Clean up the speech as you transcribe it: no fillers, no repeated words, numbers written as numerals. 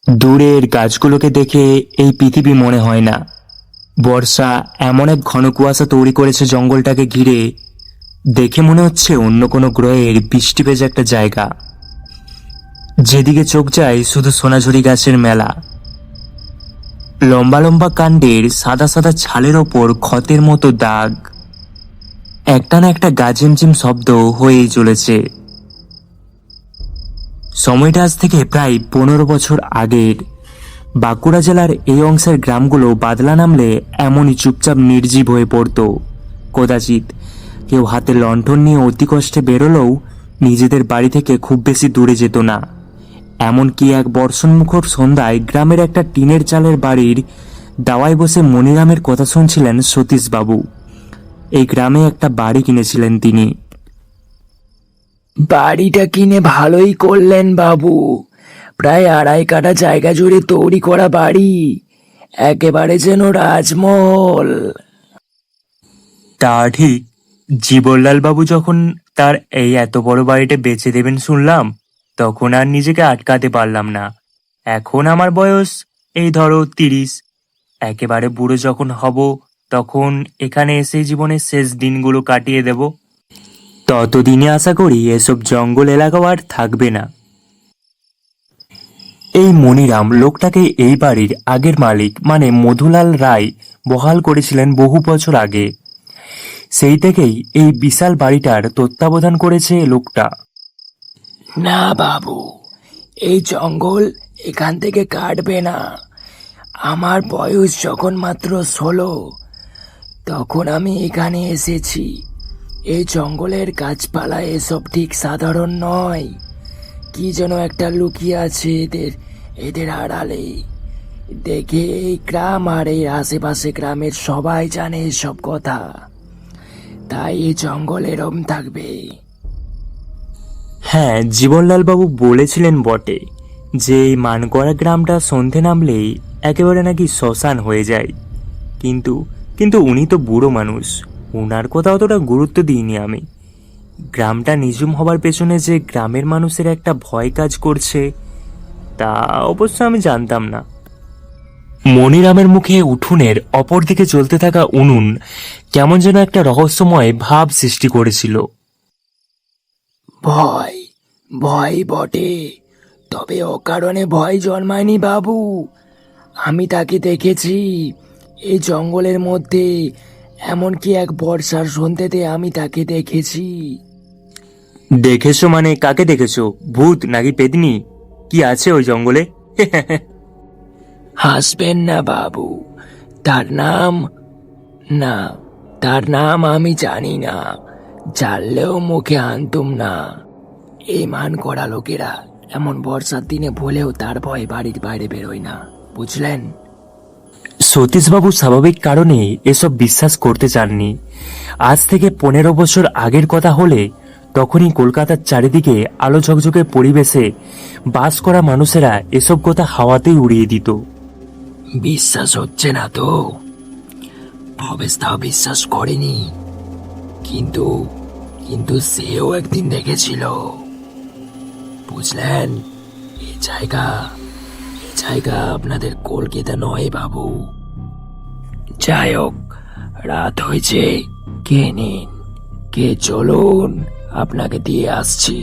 দূরের গাছগুলোকে দেখে এই পৃথিবী মনে হয় না। বর্ষা এমন এক ঘন কুয়াশা তৈরি করেছে জঙ্গলটাকে ঘিরে, দেখে মনে হচ্ছে অন্য কোনো গ্রহের বৃষ্টি ভেজা একটা জায়গা। যেদিকে চোখ যায় শুধু সোনাঝুরি গাছের মেলা, লম্বা লম্বা কাণ্ডের সাদা সাদা ছালের ওপর ক্ষতের মতো দাগ, একটা না একটা গাঝিমঝিম শব্দ হয়েই চলেছে। সময়টা আজ থেকে প্রায় 15 বছর আগের। বাঁকুড়া জেলার এই অংশের গ্রামগুলো বাদলা নামলে এমনই চুপচাপ নির্জীব হয়ে পড়ত। কদাচিৎ কেউ হাতে লণ্ঠন নিয়ে অতি কষ্টে বেরোলেও নিজেদের বাড়ি থেকে খুব বেশি দূরে যেত না। এমনকি এক বর্ষণমুখর সন্ধ্যায় গ্রামের একটা টিনের চালের বাড়ির দাওয়ায় বসে মনিরামের কথা শুনছিলেন সতীশবাবু। এই গ্রামে একটা বাড়ি কিনেছিলেন তিনি। বাড়িটা কিনে ভালোই করলেন বাবু। প্রায় 2.5 কাঠা জায়গা জুড়ে তৈরি করা বাড়ি, একেবারে যেন রাজমহল। তা ঠিক। জীবনলাল বাবু যখন তার এই এত বড় বাড়িটা বেচে দেবেন শুনলাম, তখন আর নিজেকে আটকাতে পারলাম না। এখন আমার বয়স এই ধরো 30। একেবারে বুড়ো যখন হব, তখন এখানে এসে জীবনের শেষ দিনগুলো কাটিয়ে দেব। ততদিনে আশা করি এসব জঙ্গল এলাকাও আর থাকবে না। এই মনিরাম লোকটাকে এই বাড়ির আগের মালিক মানে মধুলাল রায় বহাল করেছিলেন বহু বছর আগে। সেই থেকেই এই বিশাল বাড়িটার তত্ত্বাবধান করেছে লোকটা। না বাবু, এই জঙ্গল এখান থেকে কাটবে না। আমার বয়স যখন মাত্র 16, তখন আমি এখানে এসেছি। এই জঙ্গলের গাছপালা এসব ঠিক সাধারণ নয়। কি যেন একটা লুকিয়ে আছে এদের আড়ালে। দেখে এই গ্রাম আর এই আশেপাশে গ্রামের সবাই জানে এসব কথা, তাই এই জঙ্গল এরম থাকবে। হ্যাঁ, জীবনলাল বাবু বলেছিলেন বটে যে এই মানকড়া গ্রামটা সন্ধে নামলেই একেবারে নাকি শ্মশান হয়ে যায়। কিন্তু কিন্তু উনি তো বুড়ো মানুষ, ওনার কথা অতটা গুরুত্ব দিইনি আমি। গ্রামটা নিঝুম হবার পেছনে যে গ্রামের মানুষের একটা ভয় কাজ করছে, তা অবশ্য আমি জানতাম না। মনিরামের মুখে উঠোনের অপর দিকে জ্বলতে থাকা উনুন কেমন যেন একটা রহস্যময় ভাব সৃষ্টি করেছিল। ভয়, ভয় বটে, তবে অকারণে ভয় জন্মায়নি বাবু। আমি তাকে দেখেছি এই জঙ্গলের মধ্যে, এমনকি এক বর্ষার সন্ধ্যেতে আমি তাকে দেখেছি। দেখেছো মানে কাকে দেখেছো? ভূত নাকি পেতনি? কি আছে ওই জঙ্গলে? হাসবেন না বাবু, তার নাম, না, তার নাম আমি জানি না। জানলেও মুখে আনতুম না। এই মান করা লোকেরা এমন বর্ষার দিনে ভুলেও তার ভয়ে বাড়ির বাইরে বেরোয় না, বুঝলেন? সতীশবাবু স্বাভাবিক কারণে এসব বিশ্বাস করতে চাননি। আজ থেকে 15 বছর আগের কথা হলে তখনই কলকাতার চারিদিকে আলো ঝকঝকে পরিবেশে বাস করা মানুষেরা এসব কথা হাওয়াতেই উড়িয়ে দিত। বিশ্বাস হচ্ছে না তো? ভবেশ তাও বিশ্বাস করেনি, কিন্তু কিন্তু সেও একদিন দেখেছিল, বুঝলেন? এই জায়গা আপনাদের কলকাতা নয় বাবু। যাই হোক, রাত হয়েছে, কে নিন, কে চলুন, আপনাকে দিয়ে আসছি।